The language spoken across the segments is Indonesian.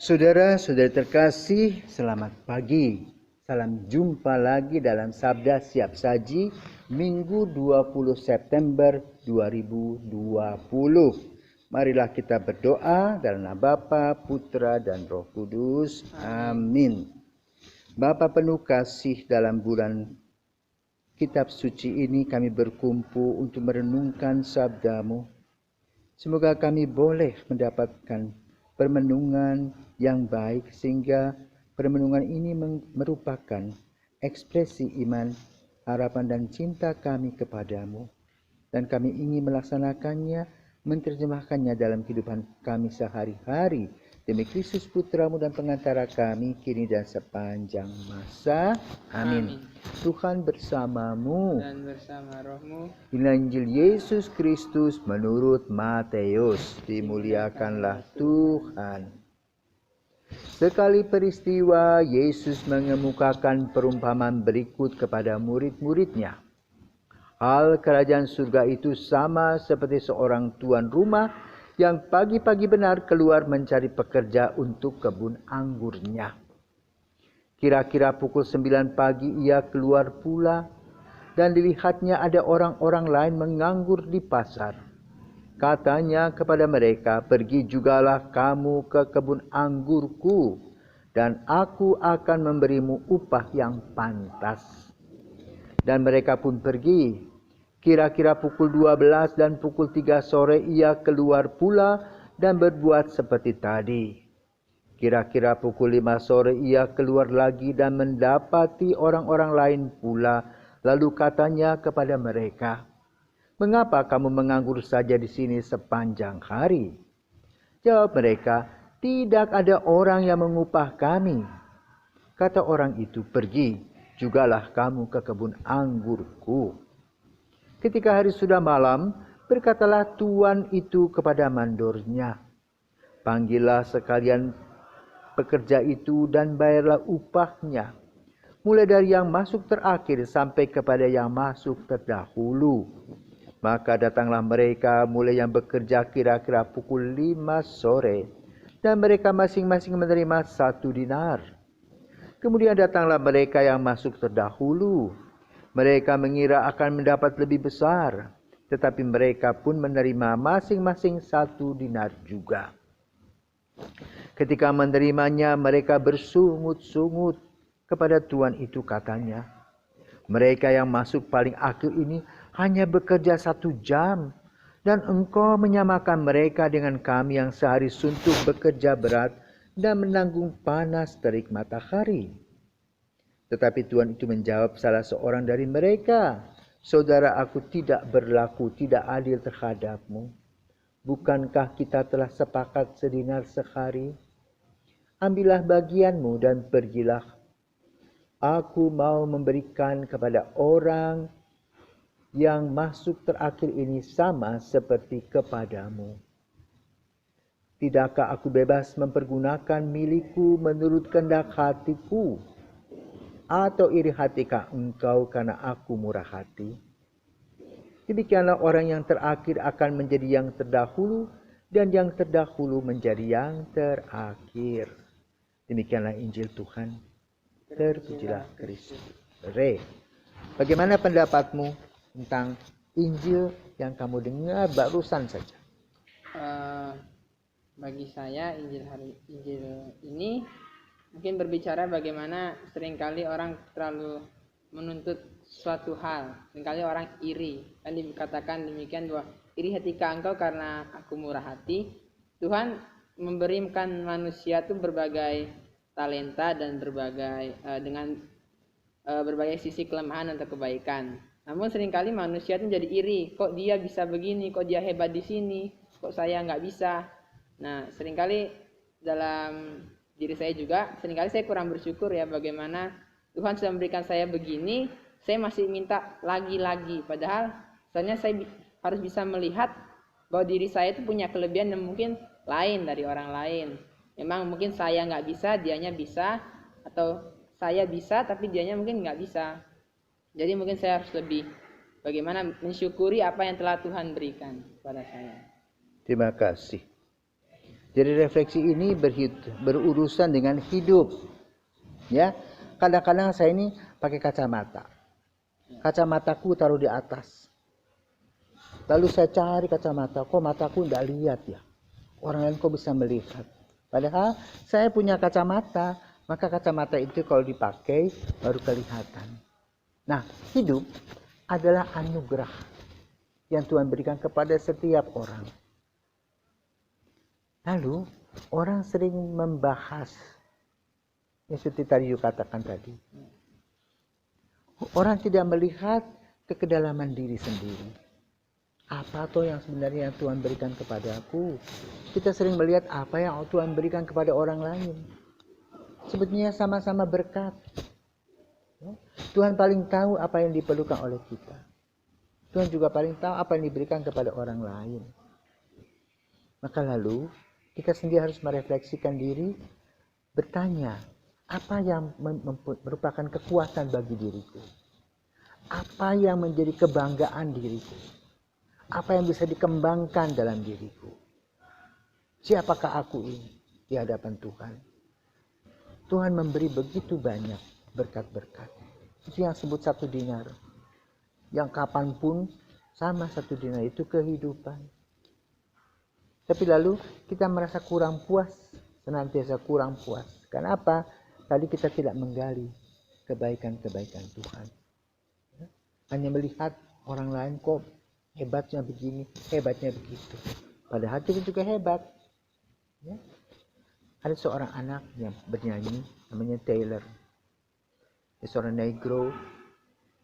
Saudara-saudari terkasih, selamat pagi. Salam jumpa lagi dalam Sabda Siap Saji Minggu 20 September 2020. Marilah kita berdoa dalam nama Bapa, Putra, dan Roh Kudus. Amin. Bapa penuh kasih, dalam bulan kitab suci ini kami berkumpul untuk merenungkan sabda-Mu. Semoga kami boleh mendapatkan permenungan yang baik, sehingga permenungan ini merupakan ekspresi iman, harapan, dan cinta kami kepadamu. Dan kami ingin melaksanakannya, menerjemahkannya dalam kehidupan kami sehari-hari. Demi Kristus Putramu dan pengantara kami, kini dan sepanjang masa. Amin. Tuhan bersamamu. Dan bersama rohmu. Inilah Injil Yesus Kristus menurut Matius. Dimuliakanlah Tuhan. Sekali peristiwa, Yesus mengemukakan perumpamaan berikut kepada murid-muridnya. Hal kerajaan surga itu sama seperti seorang tuan rumah yang pagi-pagi benar keluar mencari pekerja untuk kebun anggurnya. Kira-kira pukul 9 pagi ia keluar pula, dan dilihatnya ada orang-orang lain menganggur di pasar. Katanya kepada mereka, "Pergi jugalah kamu ke kebun anggurku, dan aku akan memberimu upah yang pantas." Dan mereka pun pergi. Kira-kira pukul 12 dan pukul 3 sore ia keluar pula dan berbuat seperti tadi. Kira-kira pukul 5 sore ia keluar lagi dan mendapati orang-orang lain pula. Lalu katanya kepada mereka, "Mengapa kamu menganggur saja di sini sepanjang hari?" Jawab mereka, "Tidak ada orang yang mengupah kami." Kata orang itu, "Pergi jugalah kamu ke kebun anggurku." Ketika hari sudah malam, berkatalah tuan itu kepada mandornya, "Panggillah sekalian pekerja itu dan bayarlah upahnya, mulai dari yang masuk terakhir sampai kepada yang masuk terdahulu." Maka datanglah mereka, mulai yang bekerja kira-kira pukul 5 sore, dan mereka masing-masing menerima 1 dinar. Kemudian datanglah mereka yang masuk terdahulu. Mereka mengira akan mendapat lebih besar, tetapi mereka pun menerima masing-masing 1 dinar juga. Ketika menerimanya, mereka bersungut-sungut kepada tuan itu, katanya, "Mereka yang masuk paling akhir ini hanya bekerja 1 jam, dan engkau menyamakan mereka dengan kami yang sehari suntuk bekerja berat dan menanggung panas terik matahari." Tetapi tuan itu menjawab salah seorang dari mereka, "Saudara, aku tidak berlaku tidak adil terhadapmu. Bukankah kita telah sepakat sedinar sehari? Ambillah bagianmu dan pergilah. Aku mau memberikan kepada orang yang masuk terakhir ini sama seperti kepadamu. Tidakkah aku bebas mempergunakan milikku menurut kehendak hatiku? Atau iri hatikah engkau karena aku murah hati?" Demikianlah orang yang terakhir akan menjadi yang terdahulu, dan yang terdahulu menjadi yang terakhir. Demikianlah Injil Tuhan. Terpujilah Kristus. Bagaimana pendapatmu tentang Injil yang kamu dengar barusan saja? Bagi saya Injil ini mungkin berbicara bagaimana seringkali orang terlalu menuntut suatu hal. Seringkali orang iri. Dan dikatakan demikian bahwa iri hatikah engkau karena aku murah hati. Tuhan memberikan manusia itu berbagai talenta dan berbagai sisi kelemahan atau kebaikan. Namun seringkali manusia itu menjadi iri. Kok dia bisa begini? Kok dia hebat di sini? Kok saya nggak bisa? Nah, seringkali dalam diri saya juga, seringkali saya kurang bersyukur ya, bagaimana Tuhan sudah memberikan saya begini, saya masih minta lagi-lagi. Padahal sebenarnya saya harus bisa melihat bahwa diri saya itu punya kelebihan yang mungkin lain dari orang lain. Memang mungkin saya nggak bisa, dianya bisa, atau saya bisa tapi dianya mungkin nggak bisa. Jadi mungkin saya harus lebih bagaimana mensyukuri apa yang telah Tuhan berikan kepada saya. Terima kasih. Jadi refleksi ini berurusan dengan hidup. Ya, kadang-kadang saya ini pakai kacamata. Kacamataku taruh di atas. Lalu saya cari kacamata, kok mataku tidak lihat ya. Orang lain kok bisa melihat. Padahal saya punya kacamata, maka kacamata itu kalau dipakai baru kelihatan. Nah, hidup adalah anugerah yang Tuhan berikan kepada setiap orang. Lalu orang sering membahas yang seperti tadi you katakan tadi. Orang tidak melihat ke kedalaman diri sendiri. Apa toh yang sebenarnya yang Tuhan berikan kepada aku? Kita sering melihat apa yang Tuhan berikan kepada orang lain. Sebetulnya sama-sama berkat. Tuhan paling tahu apa yang diperlukan oleh kita. Tuhan juga paling tahu apa yang diberikan kepada orang lain. Maka lalu kita sendiri harus merefleksikan diri, bertanya, apa yang merupakan kekuatan bagi diriku? Apa yang menjadi kebanggaan diriku? Apa yang bisa dikembangkan dalam diriku? Siapakah aku ini di hadapan Tuhan? Tuhan memberi begitu banyak berkat-berkat. Itu yang sebut 1 dinar. Yang kapanpun sama 1 dinar itu kehidupan. Tapi lalu kita merasa kurang puas, senantiasa kurang puas. Karena apa? Tadi kita tidak menggali kebaikan-kebaikan Tuhan. Hanya melihat orang lain kok hebatnya begini, hebatnya begitu. Padahal kita juga hebat. Ya. Ada seorang anak yang bernyanyi, namanya Taylor. Dia seorang negro,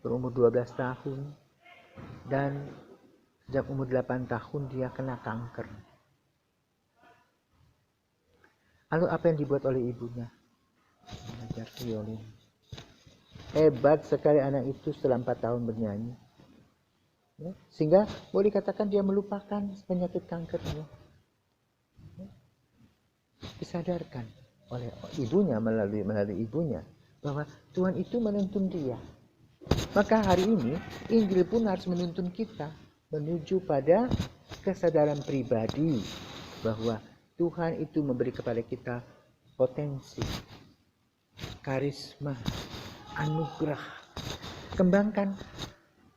berumur 12 tahun. Dan sejak umur 8 tahun dia kena kanker. Lalu apa yang dibuat oleh ibunya? Belajar violin. Hebat sekali anak itu setelah 4 tahun bernyanyi. Ya, sehingga boleh dikatakan dia melupakan penyakit kankernya. Ya, disadarkan oleh ibunya melalui ibunya bahwa Tuhan itu menuntun dia. Maka hari ini Injil pun harus menuntun kita menuju pada kesadaran pribadi bahwa Tuhan itu memberi kepada kita potensi, karisma, anugerah. Kembangkan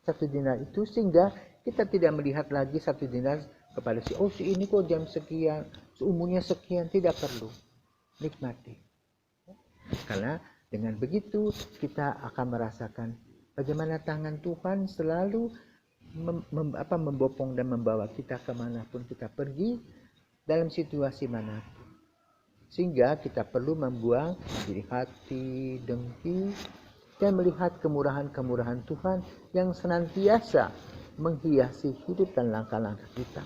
1 dinar itu sehingga kita tidak melihat lagi 1 dinar kepada si ini kok jam sekian, seumurnya sekian, tidak perlu. Nikmati. Karena dengan begitu kita akan merasakan bagaimana tangan Tuhan selalu membopong dan membawa kita kemanapun kita pergi dalam situasi manapun. Sehingga kita perlu membuang iri hati, dengki, dan melihat kemurahan-kemurahan Tuhan yang senantiasa menghiasi hidup dan langkah-langkah kita.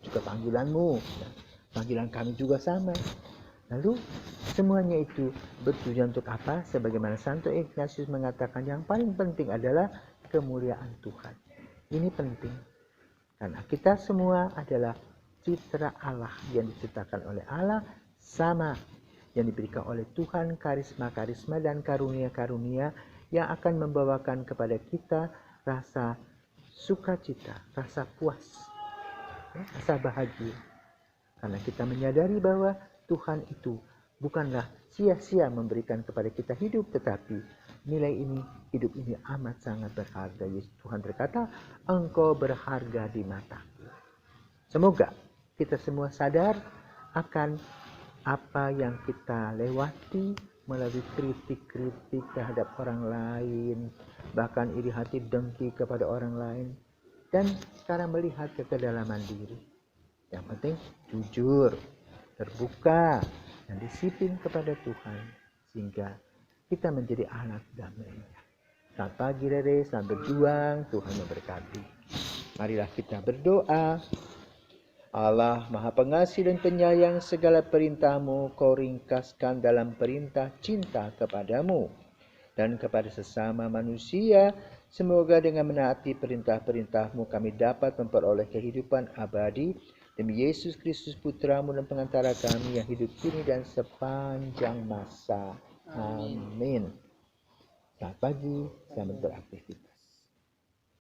Juga panggilanmu, panggilan kami juga sama. Lalu semuanya itu bertujuan untuk apa? Sebagaimana Santo Ignatius mengatakan, yang paling penting adalah kemuliaan Tuhan. Ini penting. Karena kita semua adalah citra Allah yang diciptakan oleh Allah, sama yang diberikan oleh Tuhan, karisma-karisma dan karunia-karunia yang akan membawakan kepada kita rasa sukacita, rasa puas, rasa bahagia. Karena kita menyadari bahwa Tuhan itu bukanlah sia-sia memberikan kepada kita hidup, tetapi nilai ini, hidup ini amat sangat berharga. Tuhan berkata, engkau berharga di mataku. Semoga kita semua sadar akan apa yang kita lewati melalui kritik-kritik terhadap orang lain, bahkan iri hati dengki kepada orang lain, dan cara melihat ke kedalaman diri. Yang penting jujur, terbuka, dan disiplin kepada Tuhan, sehingga kita menjadi anak damai-Nya. Selamat pagi Rere, selamat berjuang, Tuhan memberkati. Marilah kita berdoa. Allah Maha Pengasih dan Penyayang, segala perintah-Mu Kau ringkaskan dalam perintah cinta kepadamu dan kepada sesama manusia. Semoga dengan menaati perintah-perintah-Mu kami dapat memperoleh kehidupan abadi. Demi Yesus Kristus Putra-Mu dan pengantara kami yang hidup kini dan sepanjang masa. Amin. Selamat pagi, selamat beraktivitas.